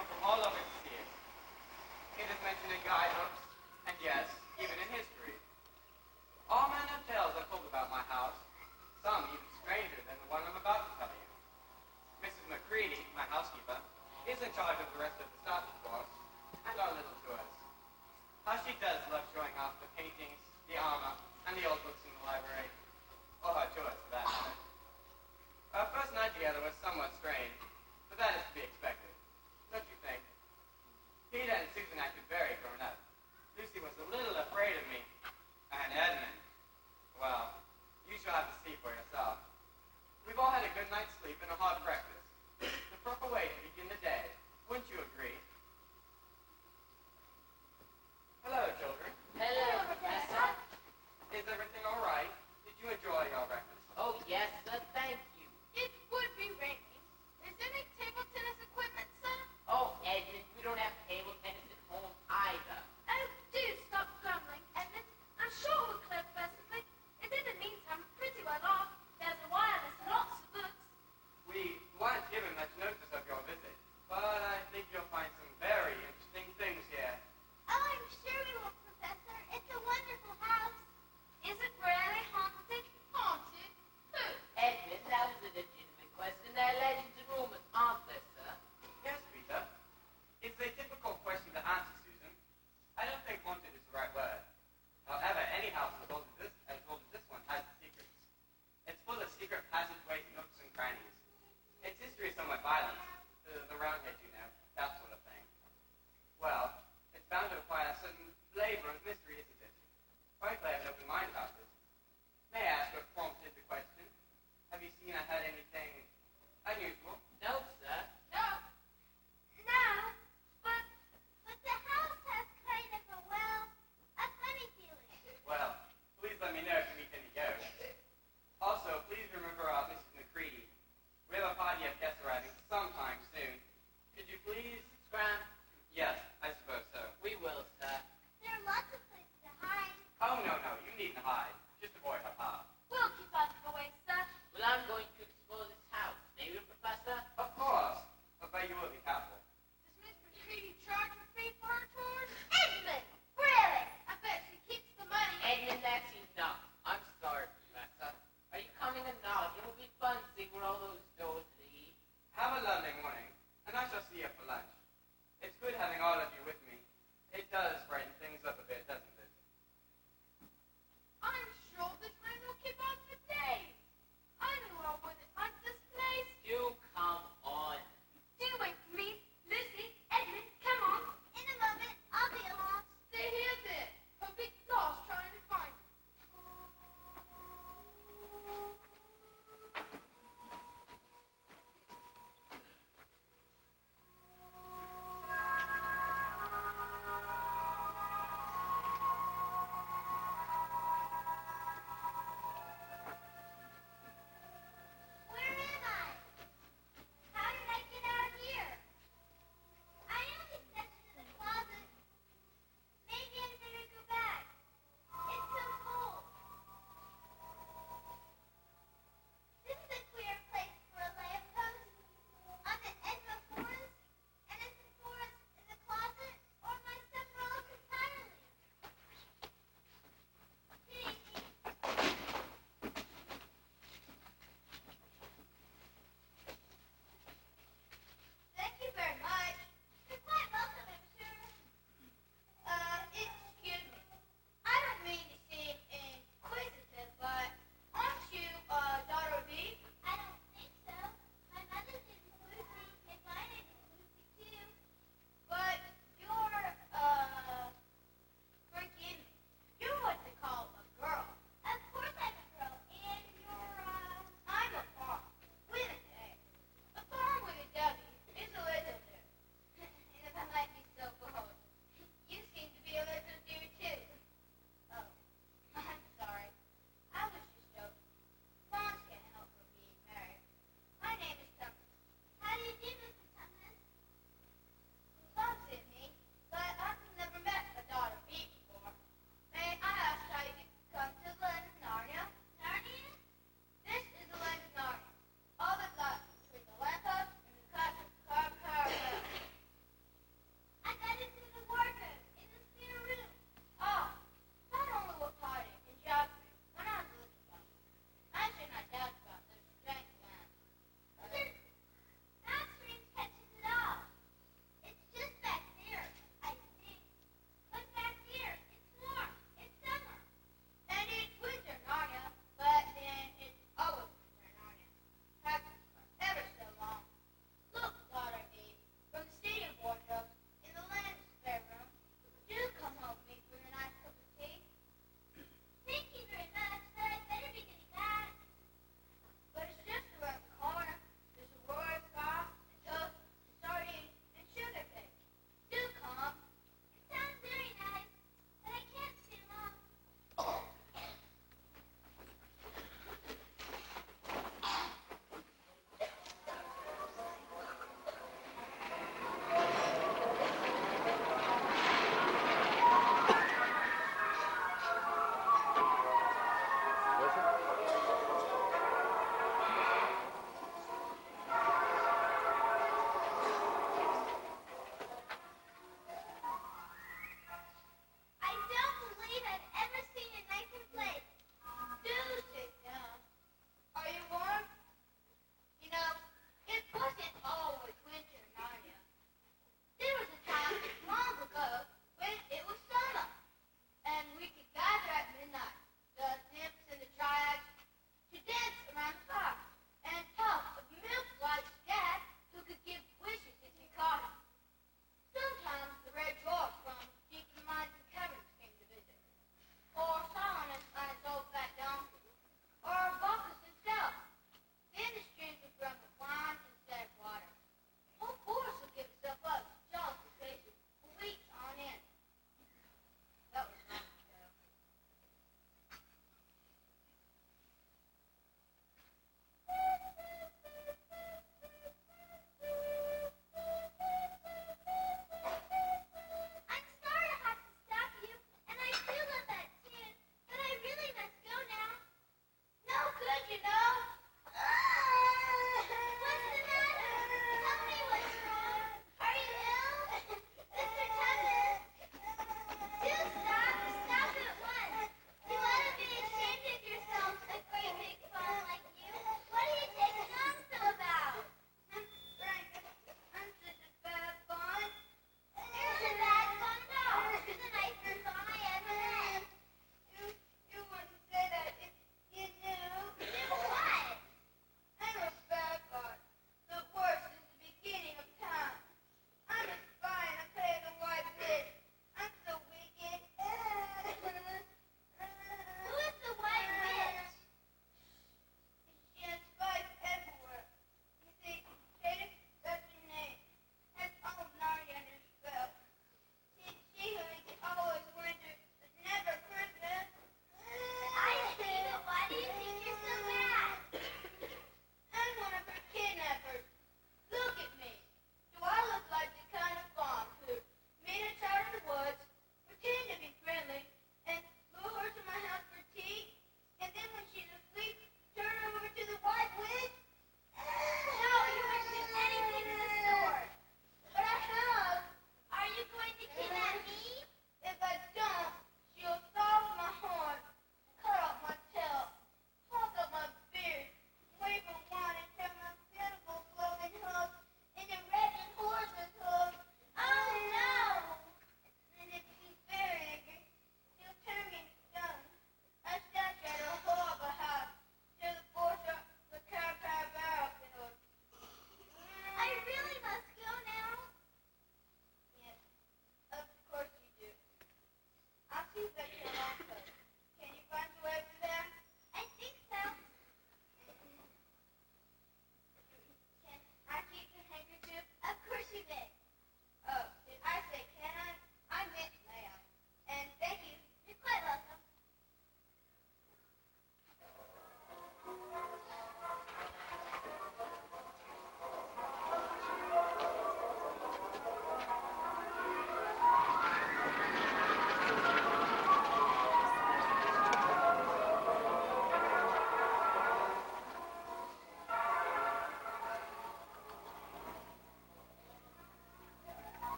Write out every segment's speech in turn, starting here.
come from all over to see it. It is mentioned in guidebooks, and yes, even in history. All manner of tales are told about my house, some even stranger than the one I'm about to tell you. Mrs. McCready, my housekeeper, is in charge of the rest of the staff, of course, and our little tours. How she does love showing off the paintings, the armor, and the old books in the library. Or her tours, for that matter. Our first night together was somewhat strange, but that is to be expected. Don't you think? Peter and Susan acted very grown up. Lucy was a little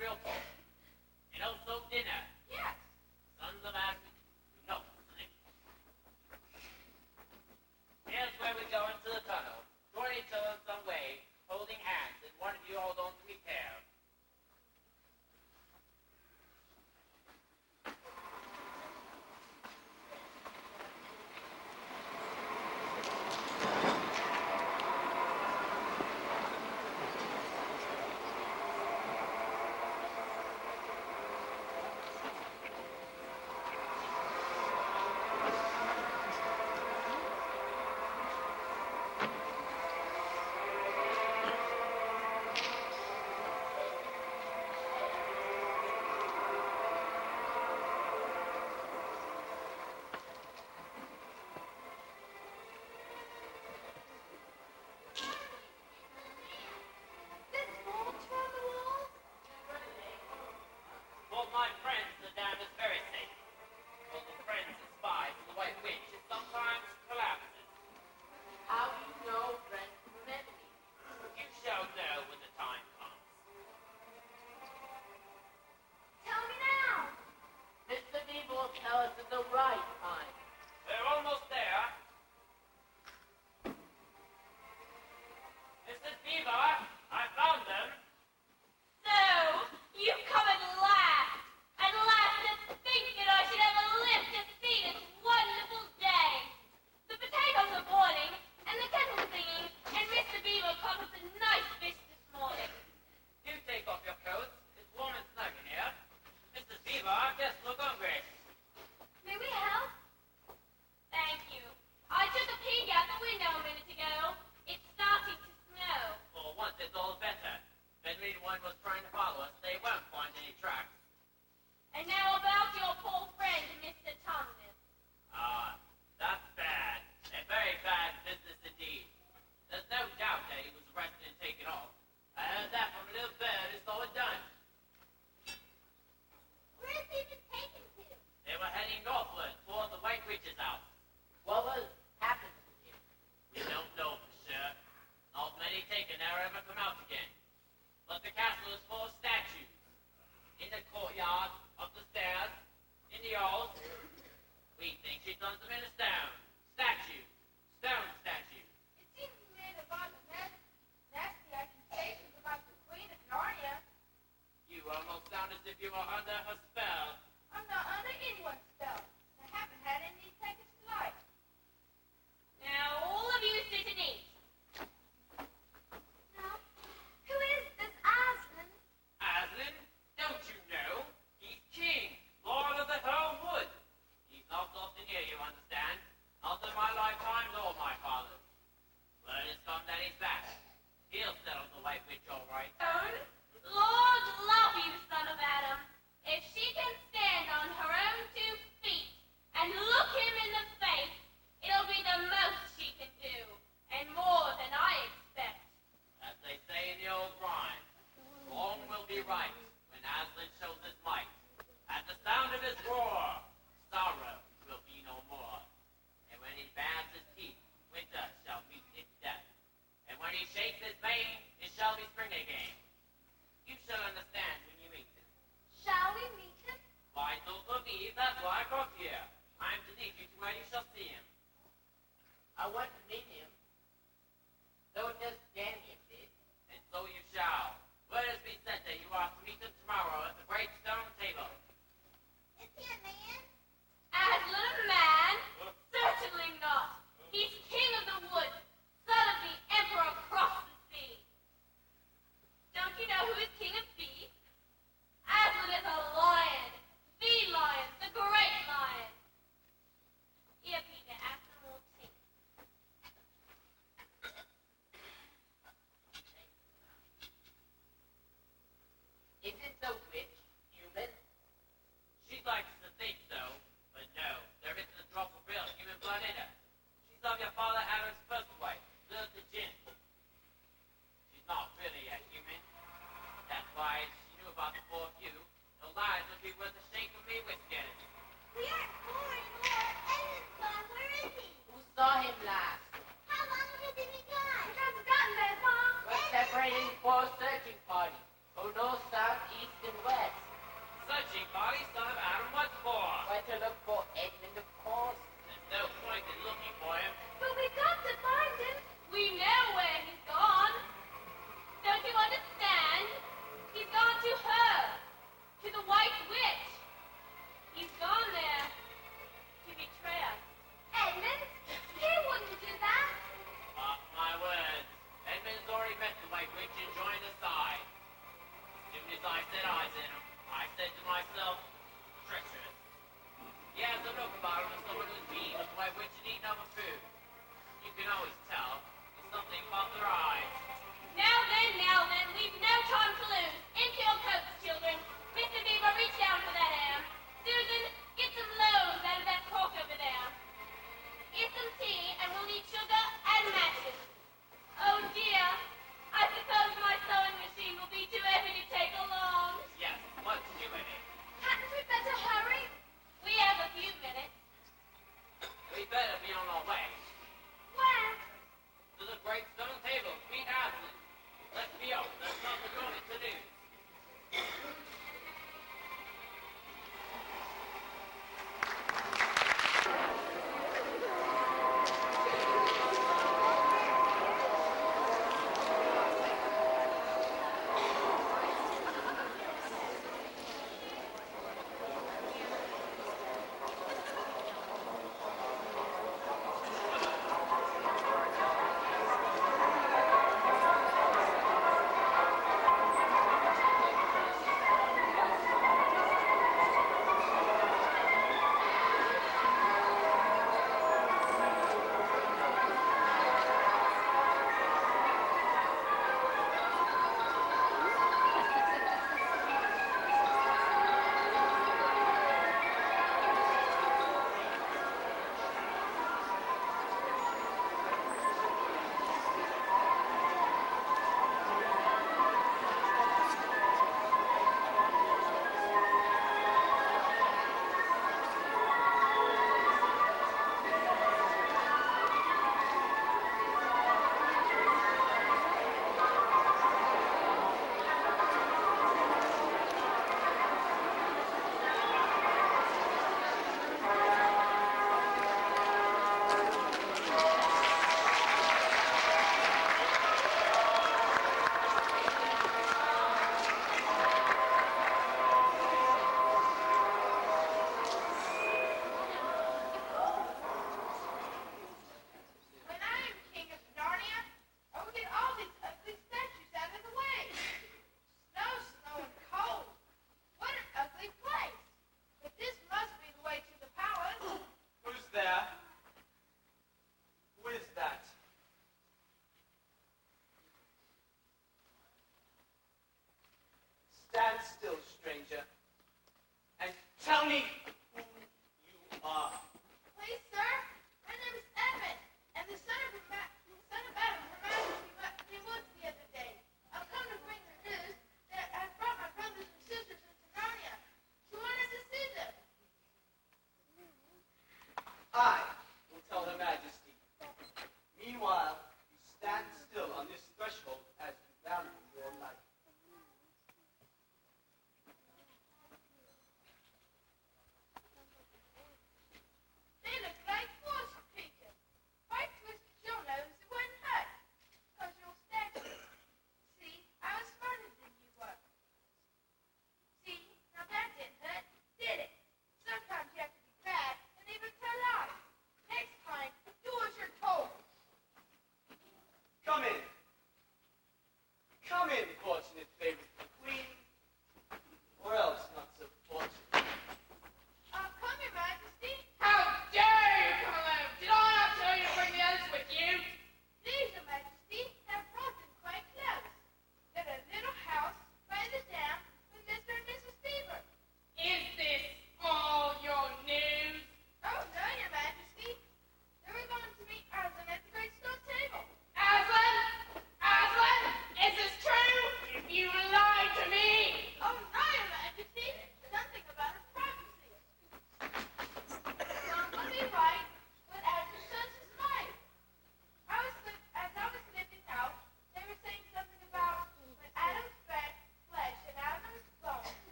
real talk. And also dinner. Yes. Sons of Aslan. No. Here's where we go into the tunnel. Join each other in some way, holding hands, and one of you hold on to me pair. For my friends, the dam is very safe. For the friends and spies of the White Witch, it sometimes collapses. How do you know friends from enemies? You shall know when the time comes. Tell me now. Mr. Beaver will tell us at the right time. We're almost there. Mrs. Beaver, I found them. So, you've come at last to think that I should ever live to see this wonderful day. The potatoes are boiling, and the kettle's singing, and Mr. Beaver caught us a nice fish this morning. Do take off your coats. It's warm and snug in here. Mrs. Beaver, just look hungry. May we help? Thank you. I took a peek out the window a minute ago. It's starting to snow. For once, it's all better. If anyone was trying to follow us, they won't find any tracks. And now about your poor friend, Mr. Thomas. Ah, that's bad. A very bad business indeed. There's no doubt that he was arrested and taken off. I heard that from a little bird who saw it done. Where has he been taken to? They were heading northward toward the White Witch's house. What was happened to him? We don't know for sure. Not many taken there ever come out again. But the castle is full of statues. In the courtyard, up the stairs, in the halls. We think she turns them into stone. Statues. Stone statues. It seems he made a lot of nasty accusations about the Queen of Narnia. You almost sound as if you were under her spell. I'm not under anyone's spell. I haven't had any taken to life. Now, all of you sit and eat. Now, who is this Aslan? Aslan? Don't you know? He's king, lord of the whole wood. He's not often here, you understand. Not in my lifetime nor my father's. Word has come that he's back. He'll settle the White Witch all right. Lord love you, son of Adam. If she can stand on her own 2 feet and look him in the face, it'll be the most she can do, and more than I expect. As they say in the old rhyme, wrong will be right when Aslan shows his might. At the sound of his roar, sorrow will be no more. And when he bares his teeth, winter shall meet its death. And when he shakes his mane, it shall be spring again. You shall understand when you meet him. Shall we meet him? Why, don't believe, that's why I got here. I am to lead you to where you shall see him. I want to meet him. So does Jennie did. And so you shall. Word has been sent that you are to meet him tomorrow at the great stone table. Is he a man? Aslan a man? Certainly not. He's king of the wood, son of the emperor across the sea. Don't you know who is king of beasts? Aslan is a lion, the lion, the great lion. Here, Peter, ask some more tea. Is it the witch, human? to look for Edmund, of course. There's no point in looking for him. But we've got to find him. We know where he's gone. Don't you understand? He's gone to her. To the White Witch. He's gone there to betray us. Edmund? He wouldn't do that. Mark my words. Edmund's already met the White Witch and joined her side. As soon as I set eyes on him, I said to myself, treacherous. He has a look about him as someone who's been with the White Witch and eaten other food. You can always tell. There's something about their eyes. Now then, leave no time to lose. Into your coats, children. Mr. Beaver, reach down for that ham. Susan, get some loaves out of that cork over there. Get some tea, and we'll need sugar and matches. Oh dear, I suppose my sewing machine will be too heavy to take along. Yes, much too many. Hadn't we better hurry? We have a few minutes. We better be on our way. Where? To the great stone table, Queen Aslan. Let's be off. That's not the going to lose.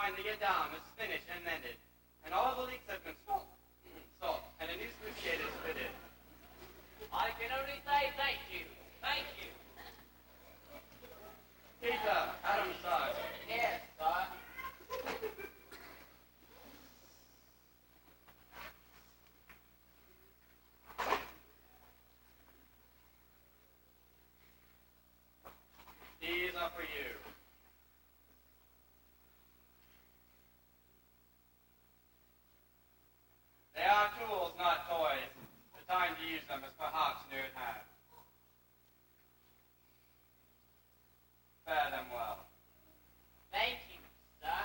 finally get down is finished and mended, and all the leaks have been stopped, and a new sluice gate is fitted. I can only say thank you. Thank you. Peter, Adam's son. Yes, sir. These are for you. They are tools, not toys. The time to use them is perhaps near at hand. Fare them well. Thank you, sir.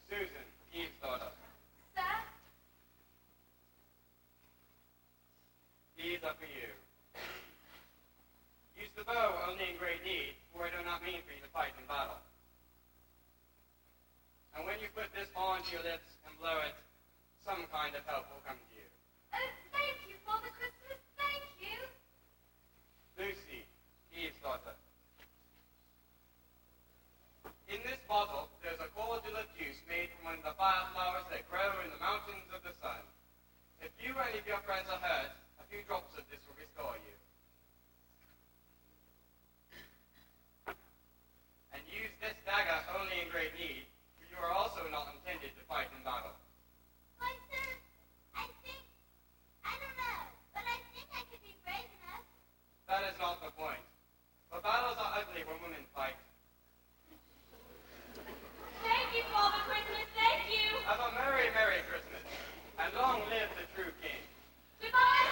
Susan, Eve's daughter. Sir? These are for you. Use the bow only in great need, for I do not mean for you to fight in battle. And when you put this on to your lips and blow it, some kind of help will come to you. Oh, thank you, Father Christmas, thank you. Lucy, Eve's daughter. In this bottle, there's a cordial of juice made from one of the fire flowers that grow in the mountains of the sun. If you or any of your friends are hurt, a few drops of this will restore you. And use this dagger only in great need, for you are also not intended to fight in battle. Why, sir, I don't know, but I think I could be brave enough. That is not the point. For battles are ugly when women fight. Thank you, Father Christmas, thank you. Have a merry, merry Christmas, and long live the true king. Goodbye,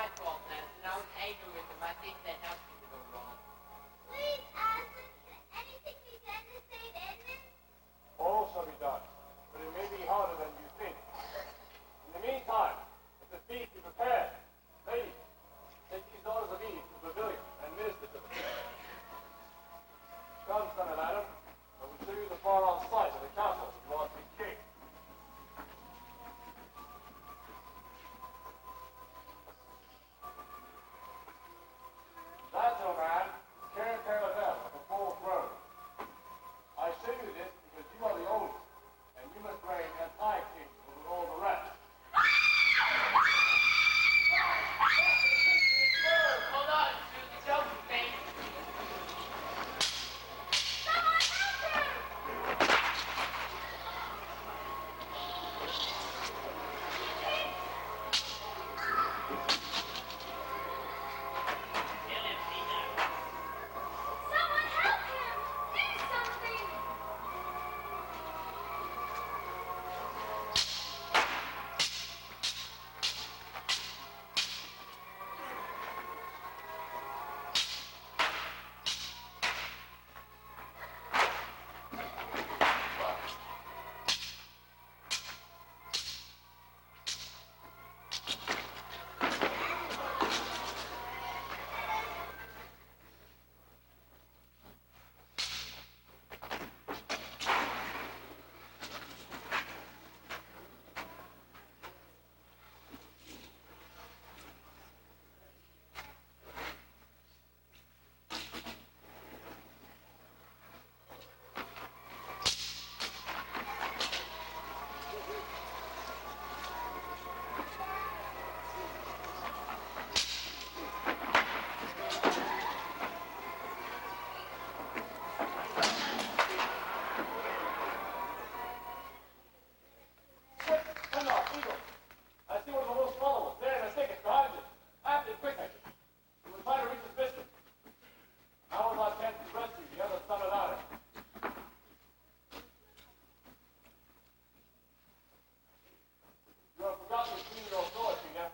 my fault, Nancy. I was angry with him. I think that helped me to go wrong. Please, Aslan, can anything be done to save Edmund? All shall be done, but it may be harder than you think. In the meantime, if the feast be prepared, ladies, take these daughters of Eve to the pavilion and minister to them. Come, son of Adam, I will show you the far-off site of the castle if you want to be king. That, old man, is Karen Parabel of the fourth row. I show you this because you are the oldest, and you must reign as high king over all the rest. Hold on, Susie. Don't faint. Someone help him! Kill him, Peter. Someone help him! Do something! Come now, Eagle. I see one of the most followers there in the thicket behind you. Act it quickly. We will try to reach his business. Now is our chance to rescue the other son of Adam. You have forgotten to clean your sword, Peter.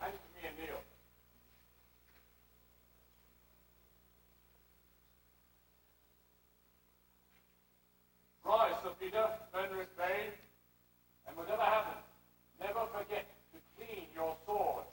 Hand it to me and kneel. Rise, Sir Peter, Fenris Bane, and whatever happens, never forget to clean your sword.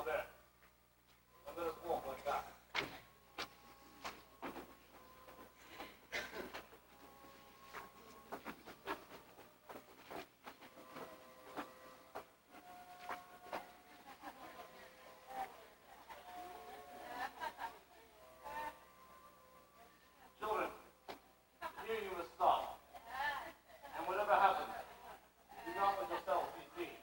there. And let us walk like that. Children, here you must stop. And whatever happens, do not let yourselves be seen.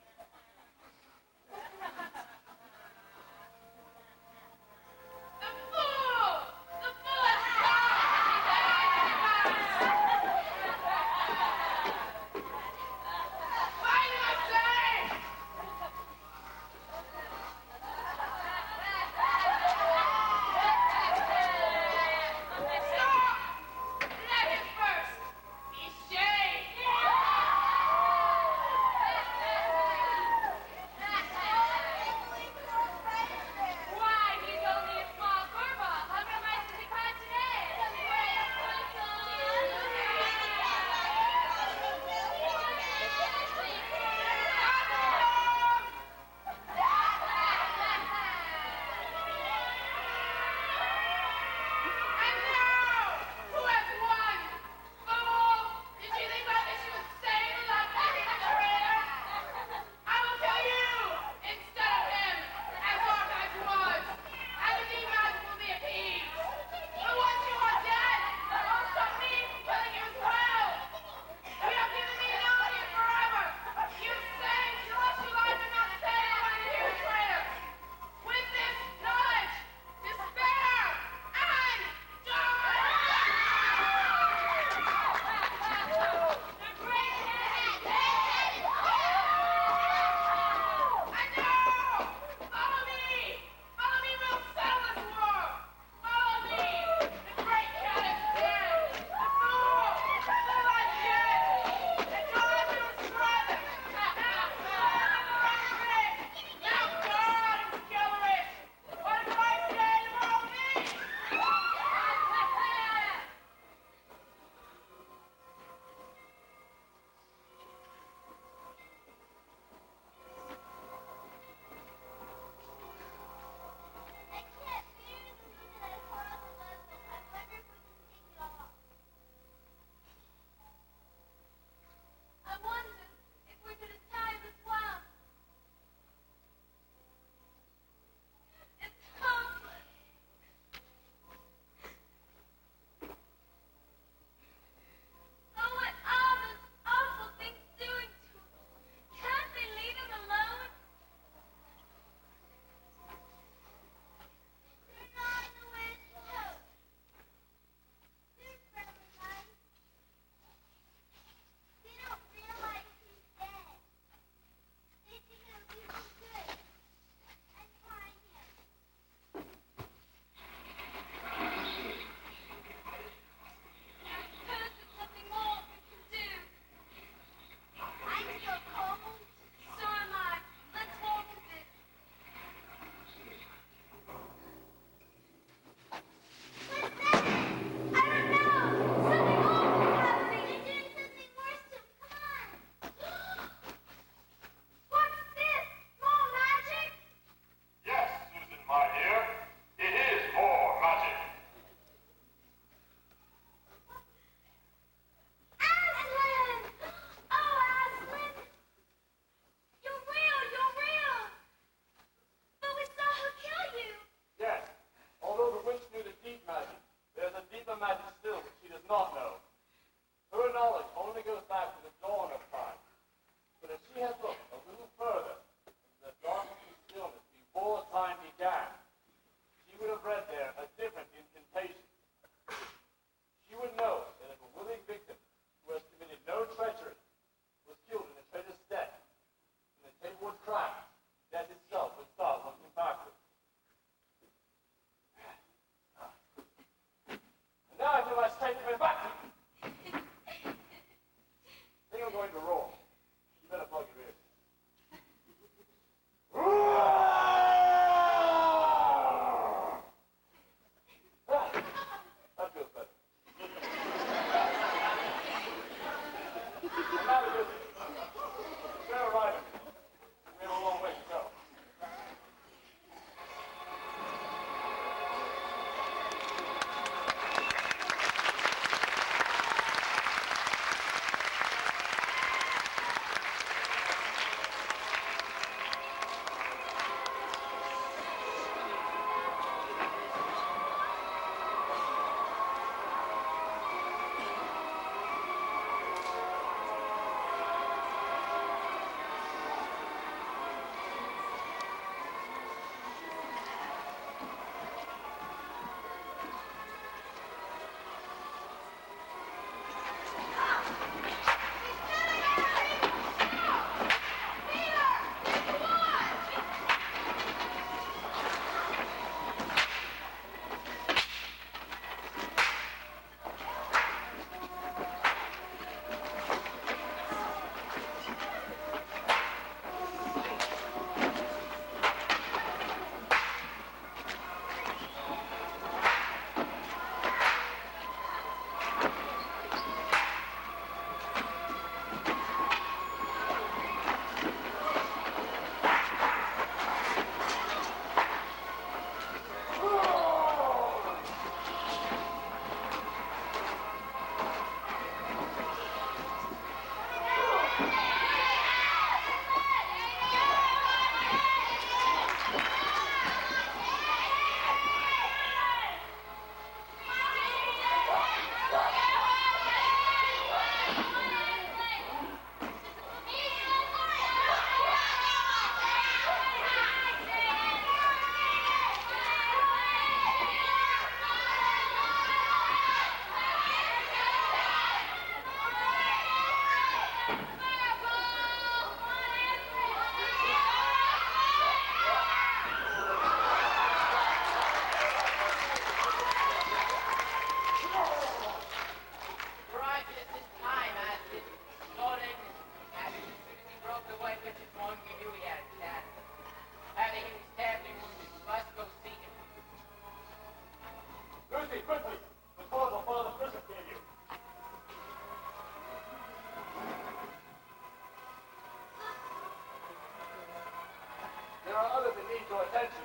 Attention.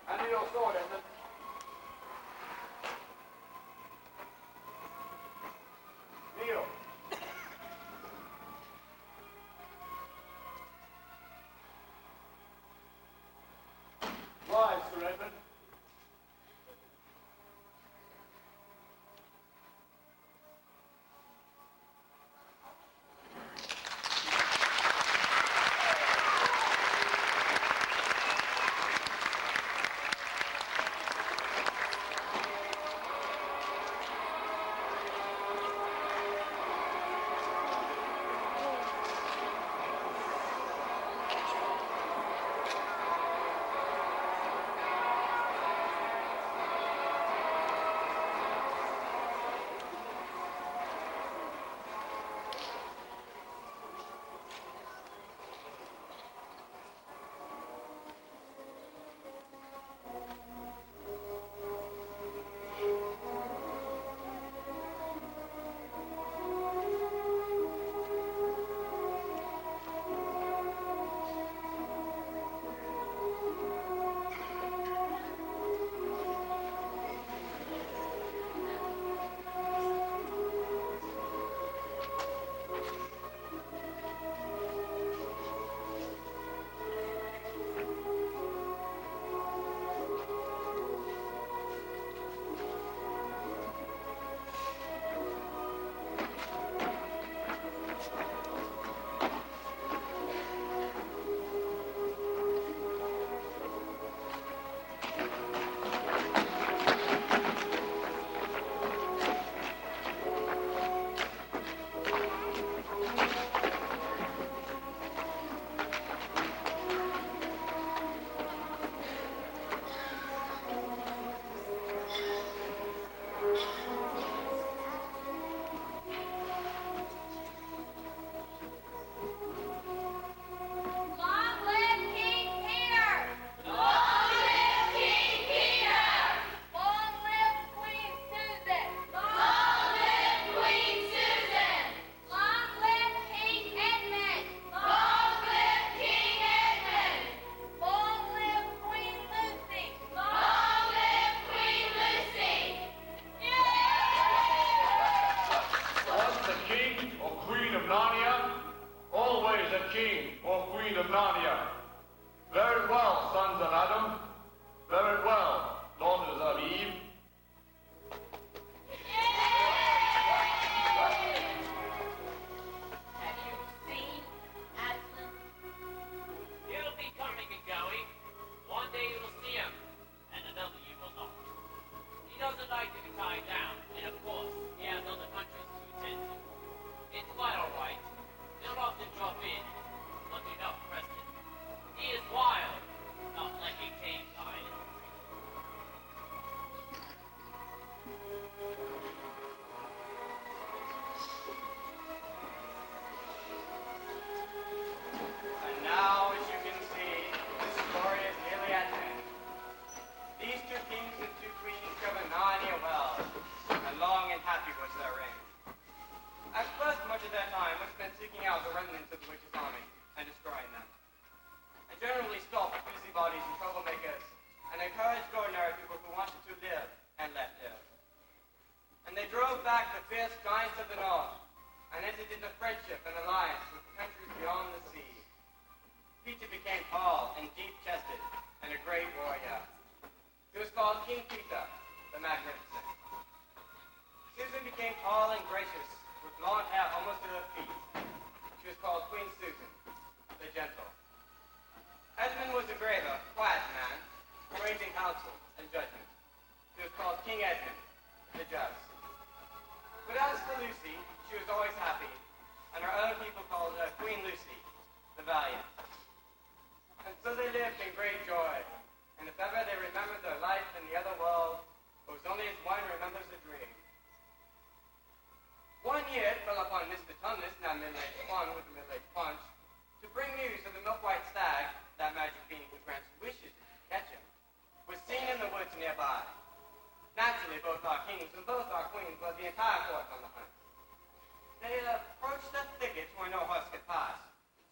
Hand me your sword, Edmund. Kneel. Rise, Sir Edmund.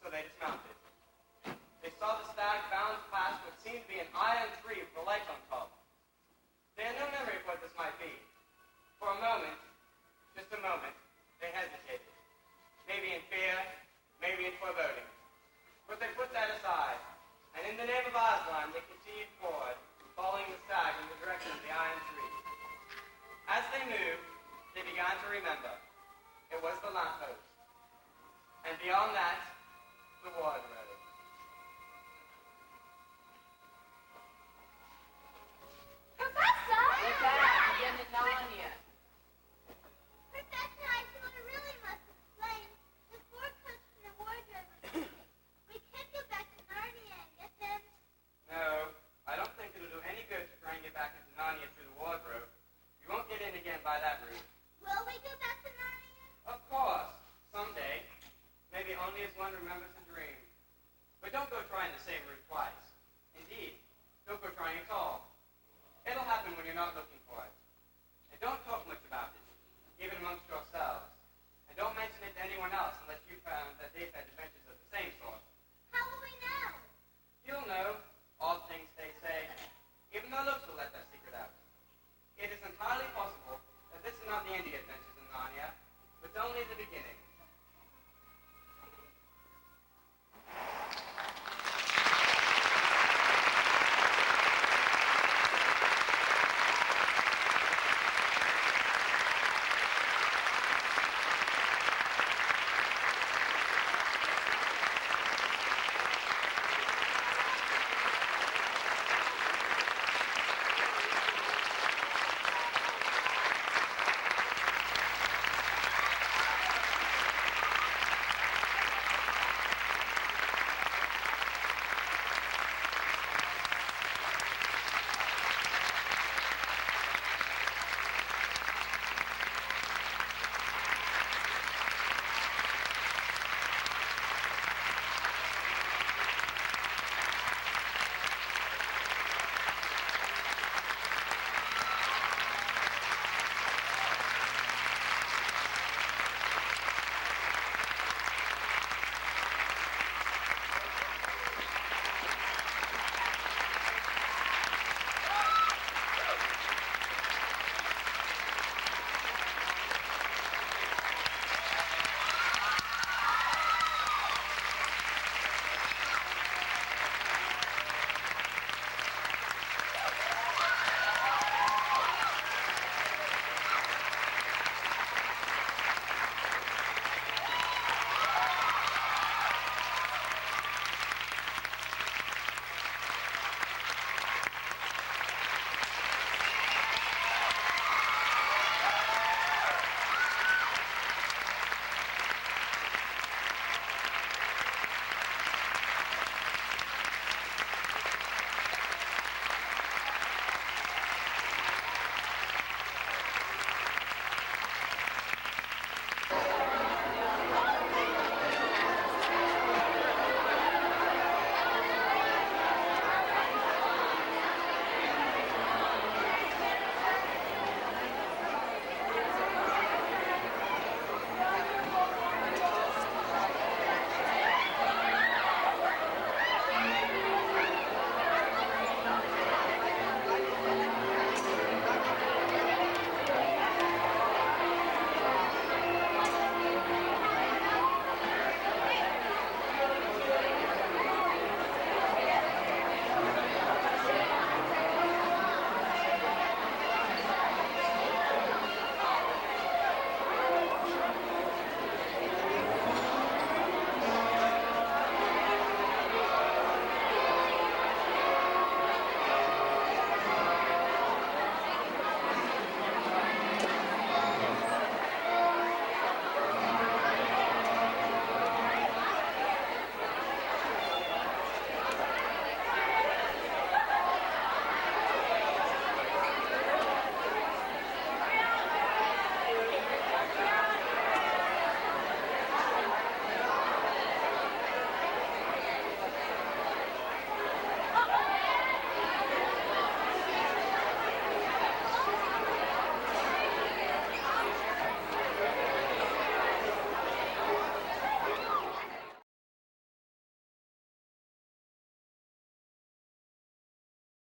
So they dismounted. They saw the stag bound past what seemed to be an iron tree with a light on top. They had no memory of what this might be. For a moment, just a moment, they hesitated. Maybe in fear, maybe in foreboding. But they put that aside, and in the name of Aslan, they continued forward, following the stag in the direction of the iron tree. As they moved, they began to remember. It was the lamppost. And beyond that, the wardrobe. Professor! We're back again in Narnia. Professor, I thought I really must explain. The four-post in the wardrobe. We could go back to Narnia and get them. No, I don't think it'll do any good to try and get back into Narnia through the wardrobe. You won't get in again by that route. Will we go back to Narnia? Of course, someday. Maybe only as one remembers a dream. But don't go trying the same route twice. Indeed, don't go trying at all. It'll happen when you're not looking for it. And don't talk much about it, even amongst yourselves. And don't mention it to anyone else unless you found that they've had adventures